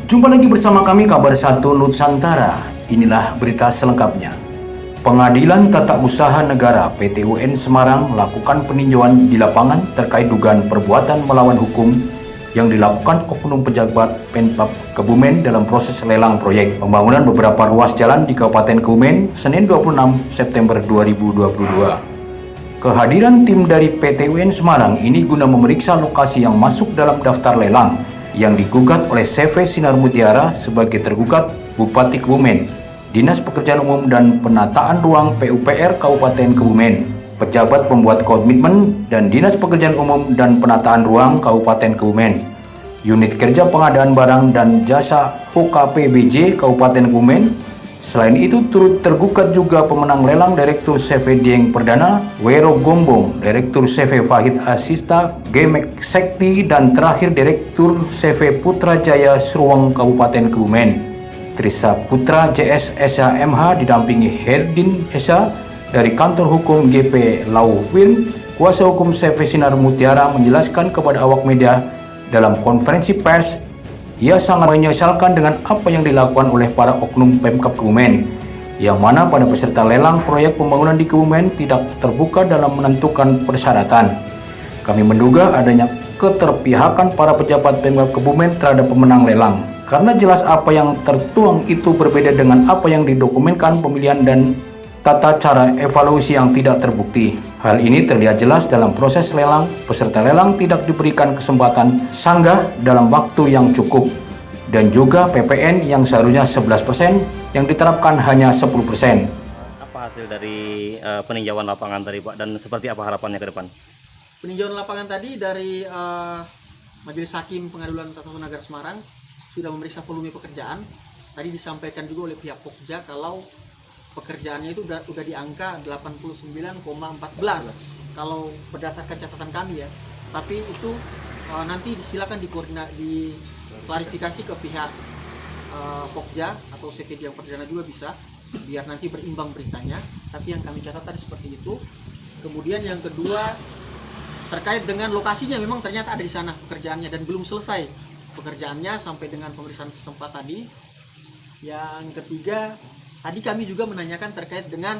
Jumpa lagi bersama kami Kabar 1 Nusantara. Inilah berita selengkapnya. Pengadilan Tata Usaha Negara (PT UN) Semarang melakukan peninjauan di lapangan terkait dugaan perbuatan melawan hukum yang dilakukan oknum pejabat Pemkab Kebumen dalam proses lelang proyek pembangunan beberapa ruas jalan di Kabupaten Kebumen Senin 26 September 2022. Kehadiran tim dari PT UN Semarang ini guna memeriksa lokasi yang masuk dalam daftar lelang yang digugat oleh CV Sinar Mutiara sebagai tergugat Bupati Kebumen, Dinas Pekerjaan Umum dan Penataan Ruang PUPR Kabupaten Kebumen, pejabat pembuat komitmen dan Dinas Pekerjaan Umum dan Penataan Ruang Kabupaten Kebumen, Unit Kerja Pengadaan Barang dan Jasa UKPBJ Kabupaten Kebumen. Selain itu turut tergugat juga pemenang lelang Direktur CV Dieng Perdana, Wero Gombong, Direktur CV Fahid Asista, Gemek Sekti, dan terakhir Direktur CV Putrajaya Sruweng Kabupaten Kebumen. Trisa Putra JS SHMH didampingi Herdin Esa dari Kantor Hukum GP Laufin. Kuasa hukum CV Sinar Mutiara menjelaskan kepada awak media dalam konferensi pers, ia sangat menyesalkan dengan apa yang dilakukan oleh para oknum Pemkab Kebumen, yang mana pada peserta lelang proyek pembangunan di Kebumen tidak terbuka dalam menentukan persyaratan. Kami menduga adanya keterpihakan para pejabat Pemkab Kebumen terhadap pemenang lelang, karena jelas apa yang tertuang itu berbeda dengan apa yang didokumenkan pemilihan dan tata cara evaluasi yang tidak terbukti. Hal ini terlihat jelas dalam proses lelang, peserta lelang tidak diberikan kesempatan sanggah dalam waktu yang cukup, dan juga PPN yang seharusnya 11% yang diterapkan hanya 10%. Apa hasil dari peninjauan lapangan tadi Pak, dan seperti apa harapannya ke depan? Peninjauan lapangan tadi dari Majelis Hakim Pengadilan Tata Usaha Negara Semarang sudah memeriksa volume pekerjaan. Tadi disampaikan juga oleh pihak Pokja kalau pekerjaannya itu udah di angka 89,14 kalau berdasarkan catatan kami ya. Tapi itu nanti silakan diklarifikasi ke pihak Pokja atau CV Dieng Perdana juga bisa, biar nanti berimbang beritanya. Tapi yang kami catat tadi seperti itu. Kemudian yang kedua terkait dengan lokasinya, memang ternyata ada di sana pekerjaannya dan belum selesai pekerjaannya sampai dengan pemeriksaan setempat tadi. Yang ketiga, tadi kami juga menanyakan terkait dengan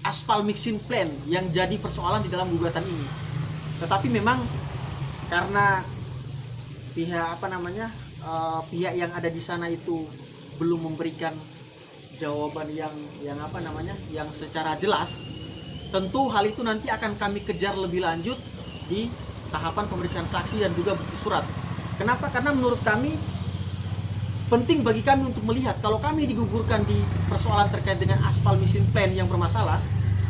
aspal mixing plan yang jadi persoalan di dalam gugatan ini. Tetapi memang karena pihak pihak yang ada di sana itu belum memberikan jawaban yang secara jelas, tentu hal itu nanti akan kami kejar lebih lanjut di tahapan pemeriksaan saksi dan juga bukti surat. Kenapa? Karena menurut kami penting bagi kami untuk melihat kalau kami digugurkan di persoalan terkait dengan aspal mixing plan yang bermasalah,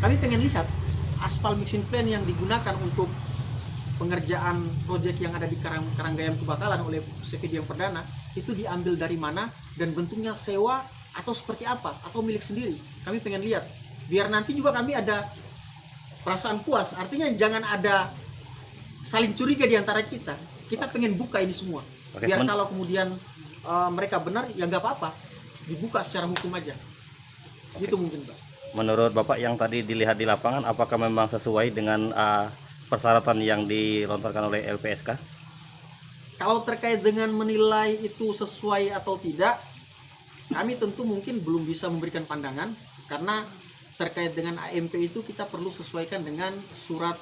kami pengen lihat aspal mixing plan yang digunakan untuk pengerjaan proyek yang ada di Karanggayam Kebakalan oleh CV Dieng Perdana itu diambil dari mana dan bentuknya sewa atau seperti apa atau milik sendiri. Kami pengen lihat biar nanti juga kami ada perasaan puas. Artinya jangan ada saling curiga di antara kita. Kita pengen buka ini semua. Biar kalau kemudian mereka benar ya nggak apa-apa, dibuka secara hukum aja. Gitu mungkin Pak. Menurut Bapak yang tadi dilihat di lapangan, apakah memang sesuai dengan persyaratan yang dilontarkan oleh LPSK? Kalau terkait dengan menilai itu sesuai atau tidak, kami tentu mungkin belum bisa memberikan pandangan, karena terkait dengan AMP itu kita perlu sesuaikan dengan surat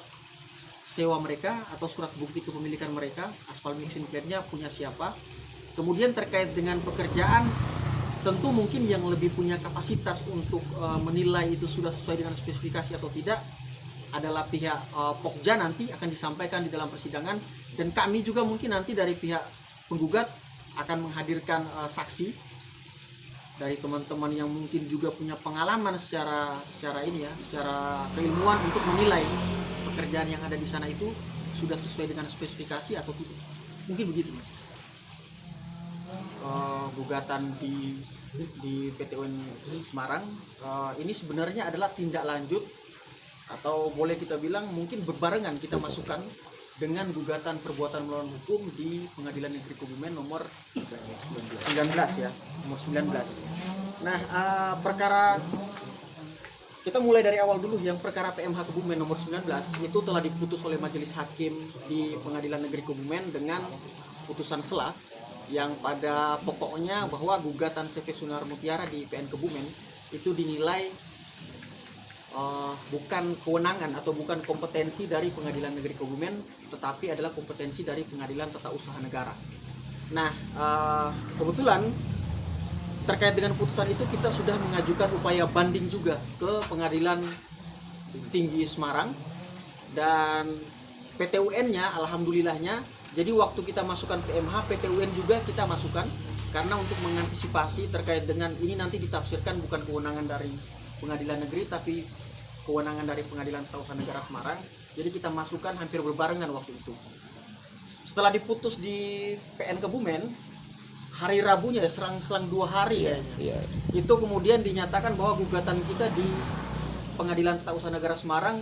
sewa mereka atau surat bukti kepemilikan mereka, aspal mixing plan-nya punya siapa. Kemudian terkait dengan pekerjaan, tentu mungkin yang lebih punya kapasitas untuk menilai itu sudah sesuai dengan spesifikasi atau tidak adalah pihak Pokja, nanti akan disampaikan di dalam persidangan. Dan kami juga mungkin nanti dari pihak penggugat akan menghadirkan saksi dari teman-teman yang mungkin juga punya pengalaman secara keilmuan untuk menilai pekerjaan yang ada di sana itu sudah sesuai dengan spesifikasi atau tidak. Mungkin begitu Mas. Gugatan di PT UN Semarang ini sebenarnya adalah tindak lanjut atau boleh kita bilang mungkin berbarengan kita masukkan dengan gugatan perbuatan melawan hukum di Pengadilan Negeri Kebumen nomor 19 ya, nomor 19. Nah, perkara kita mulai dari awal dulu. Yang perkara PMH Kebumen nomor 19 itu telah diputus oleh Majelis Hakim di Pengadilan Negeri Kebumen dengan putusan sela yang pada pokoknya bahwa gugatan CV Sinar Mutiara di PN Kebumen itu dinilai bukan kewenangan atau bukan kompetensi dari Pengadilan Negeri Kebumen, tetapi adalah kompetensi dari Pengadilan Tata Usaha Negara. Nah, kebetulan terkait dengan putusan itu kita sudah mengajukan upaya banding juga ke Pengadilan Tinggi Semarang, dan PT UN-nya alhamdulillahnya, jadi waktu kita masukkan ke MH, PT UN juga kita masukkan karena untuk mengantisipasi terkait dengan ini nanti ditafsirkan bukan kewenangan dari Pengadilan Negeri tapi kewenangan dari Pengadilan Tata Usaha Negara Semarang. Jadi kita masukkan hampir berbarengan waktu itu. Setelah diputus di PN Kebumen, hari Rabunya ya, selang 2 hari kayaknya. Itu kemudian dinyatakan bahwa gugatan kita di Pengadilan Tata Usaha Negara Semarang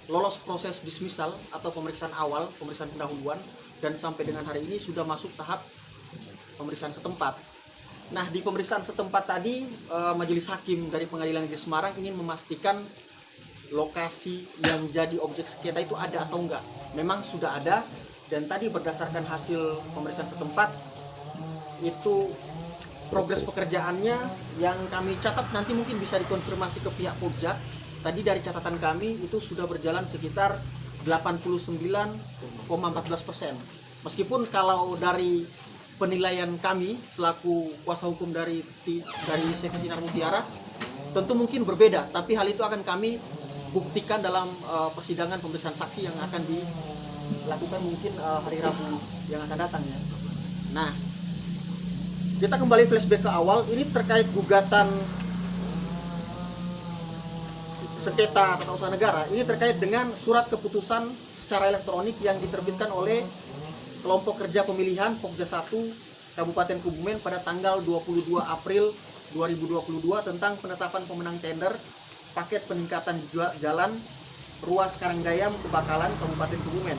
lolos proses dismissal atau pemeriksaan awal, pemeriksaan pendahuluan, dan sampai dengan hari ini sudah masuk tahap pemeriksaan setempat. Nah, di pemeriksaan setempat tadi Majelis Hakim dari Pengadilan Negeri Semarang ingin memastikan lokasi yang jadi objek sengketa itu ada atau enggak. Memang sudah ada, dan tadi berdasarkan hasil pemeriksaan setempat itu progres pekerjaannya yang kami catat nanti mungkin bisa dikonfirmasi ke pihak Pokja. Tadi dari catatan kami itu sudah berjalan sekitar 89,14%. Meskipun kalau dari penilaian kami selaku kuasa hukum dari CV Sinar Mutiara tentu mungkin berbeda, tapi hal itu akan kami buktikan dalam persidangan pemeriksaan saksi yang akan dilakukan mungkin hari Rabu yang akan datang ya. Nah, kita kembali flashback ke awal, ini terkait gugatan sengketa tata usaha negara, ini terkait dengan surat keputusan secara elektronik yang diterbitkan oleh kelompok kerja pemilihan Pokja 1 Kabupaten Kebumen pada tanggal 22 April 2022 tentang penetapan pemenang tender paket peningkatan jalan ruas Karanggayam ke Bakalan Kabupaten Kebumen.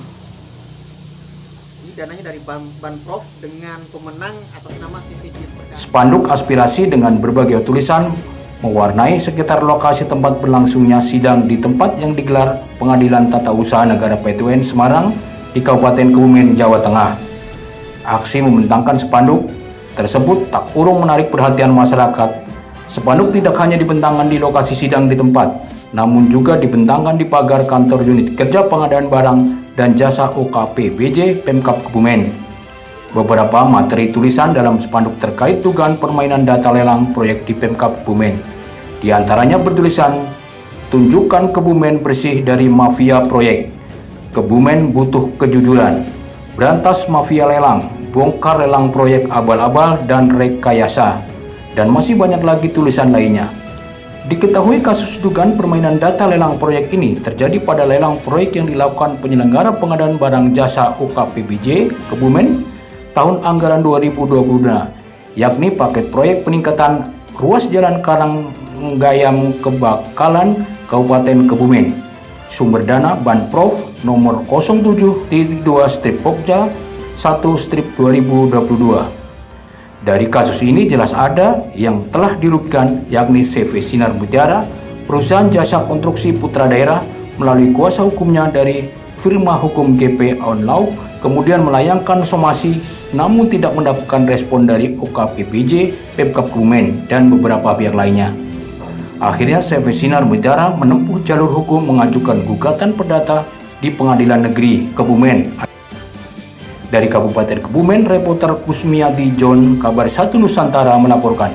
Ini dananya dari Banprov dengan pemenang atas nama CV Dirperkasa. Spanduk aspirasi dengan berbagai tulisan mewarnai sekitar lokasi tempat berlangsungnya sidang di tempat yang digelar Pengadilan Tata Usaha Negara PT UN Semarang di Kabupaten Kebumen, Jawa Tengah. Aksi membentangkan spanduk tersebut tak urung menarik perhatian masyarakat. Spanduk tidak hanya dibentangkan di lokasi sidang di tempat, namun juga dibentangkan di pagar kantor unit kerja pengadaan barang dan jasa UKPBJ Pemkab Kebumen. Beberapa materi tulisan dalam spanduk terkait dugaan permainan data lelang proyek di Pemkab Kebumen. Di antaranya bertulisan, "Tunjukkan Kebumen bersih dari mafia proyek. Kebumen butuh kejujuran. Berantas mafia lelang, bongkar lelang proyek abal-abal dan rekayasa." Dan masih banyak lagi tulisan lainnya. Diketahui kasus dugaan permainan data lelang proyek ini terjadi pada lelang proyek yang dilakukan penyelenggara pengadaan barang jasa UKPBJ Kebumen tahun anggaran 2022, yakni paket proyek peningkatan ruas jalan Karanggayam ke Bakalan Kabupaten Kebumen. Sumber dana Banprov nomor 07.2/Pokja 1/2022. Dari kasus ini jelas ada yang telah dirugikan, yakni CV Sinar Mutiara, perusahaan jasa konstruksi putra daerah melalui kuasa hukumnya dari firma hukum GP Onlau, kemudian melayangkan somasi namun tidak mendapatkan respon dari UKPBJ Pemkab Kebumen dan beberapa pihak lainnya. Akhirnya CV Sinar Mutiara menempuh jalur hukum mengajukan gugatan perdata di Pengadilan Negeri Kebumen. Dari Kabupaten Kebumen, reporter Kusmiati John, Kabar 1 Nusantara melaporkan.